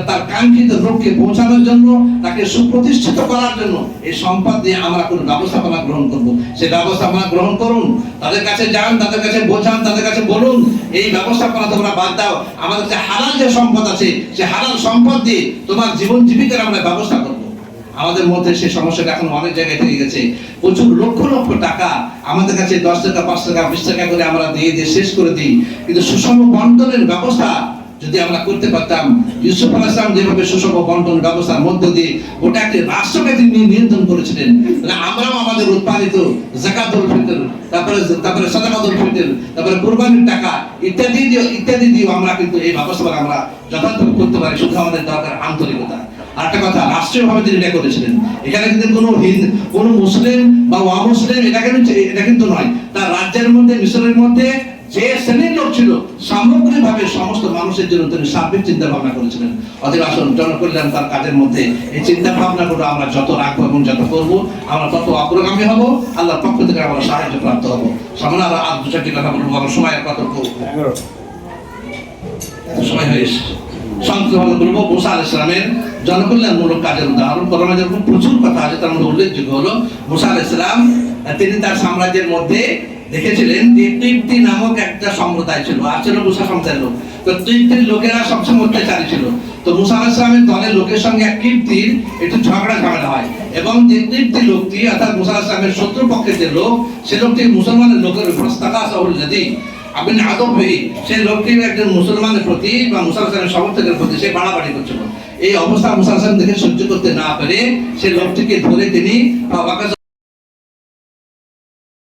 তার কাঙ্ক্ষিত লক্ষ্যে পৌঁছানোর জন্য, তাকে সুপ্রতিষ্ঠিত করার জন্য এই সম্পদ দিয়ে আমরা কোনো ব্যবস্থাপনা গ্রহণ করব। সেই ব্যবস্থাপনা গ্রহণ করুন, তাদের কাছে যান, তাদের কাছে বোঝান, তাদের কাছে বলুন এই ব্যবস্থাপনা তোমরা বাদ দাও, আমাদের কাছে হালাল যে সম্পদ আছে সেই হালাল সম্পদ দিয়ে তোমার জীবন জীবিকার আমরা ব্যবস্থা করব। আমাদের মধ্যে সেই সমস্যাটা এখন অনেক জায়গায় থেকে গেছে, প্রচুর লক্ষ লক্ষ টাকা আমাদের কাছে 10 টাকা 5 টাকা 20 টাকা করে আমরা দিয়ে শেষ করে দিই, কিন্তু সুষম বন্টনের ব্যবস্থা যদি আমরা করতে পারতাম, ইউসুফ আলাইহিস সালাম যেভাবে সুষম বন্টন ব্যবস্থার মধ্য দিয়ে গোটা একটি রাষ্ট্রকে তিনি নিয়ন্ত্রণ করেছিলেন, তাহলে আমরাও আমাদের উৎপাদিত যাকাতুল ফিতর, তারপরে সাদাকাতুল ফিতর, তারপরে কুরবানির টাকা ইত্যাদি দিয়ে আমরা কিন্তু এই ব্যবস্থাপনা আমরা যথাযথ করতে পারি। শুধু আমাদের দরকার আন্তরিকতা। আরেকটা কথা, রাষ্ট্রীয়ভাবে তিনি এটা করেছিলেন, এখানে কিন্তু কোনো মুসলিম বা অমুসলিম এটা কিন্তু নয়, তার রাজ্যের মধ্যে, মিশরের মধ্যে যে শ্রেণীর লোক ছিল সামগ্রিকভাবে সমস্ত মানুষের জন্য তিনি সার্বিক চিন্তা ভাবনা করেছিলেন। অতএব আসুন জনকল্যাণ তার কাজের মধ্যে এই চিন্তা ভাবনাগুলো আমরা যত রাখবো এবং যত করবো আমরা তত অগ্রগামী হব, আল্লাহর পক্ষ থেকে আমরা সাহায্য প্রাপ্ত হবো। সামনে আমরা আর দু চারটি কথা বলবো, আমার সময়ের কতটুকু সময় হয়ে এসেছে। সংক্ষিপ্তভাবে বলবো, মুসা আলাইহিস সালামের জনকল্যাণমূলক কাজের উদাহরণ কোরআনে যেরকম প্রচুর কথা আছে, তার মধ্যে উল্লেখযোগ্য হলো মুসা আলাইহিস সালাম তিনি তার সাম্রাজ্যের মধ্যে দেখেছিলেন যে তৃপ্তি নামক একটা সম্প্রদায় ছিল, আর ছিল মুসা সম্প্রদায়ের লোক। তো তৃপ্তির লোকেরা সবসময় অত্যাচারী ছিল। তো মুসা আলাইহিস সালামের দলের লোকের সঙ্গে এক তৃপ্তির একটু ঝগড়া ঝামেলা হয়, এবং যে তৃপ্তি লোকটি অর্থাৎ মুসা আলাইহিস সালামের শত্রু পক্ষের যে লোক, সে লোকটি মুসলমানের লোকের উপর আপনি আদব হয়ে সেই লোকটির একজন মুসলমানের প্রতি বা মুসা আলাইহিস সালামের সমর্থকের প্রতি সে বাড়াবাড়ি করছিল। এই অবস্থা মুসা আলাইহিস সালাম দেখে সহ্য করতে না পেরে সেই লোকটিকে ধরে তিনি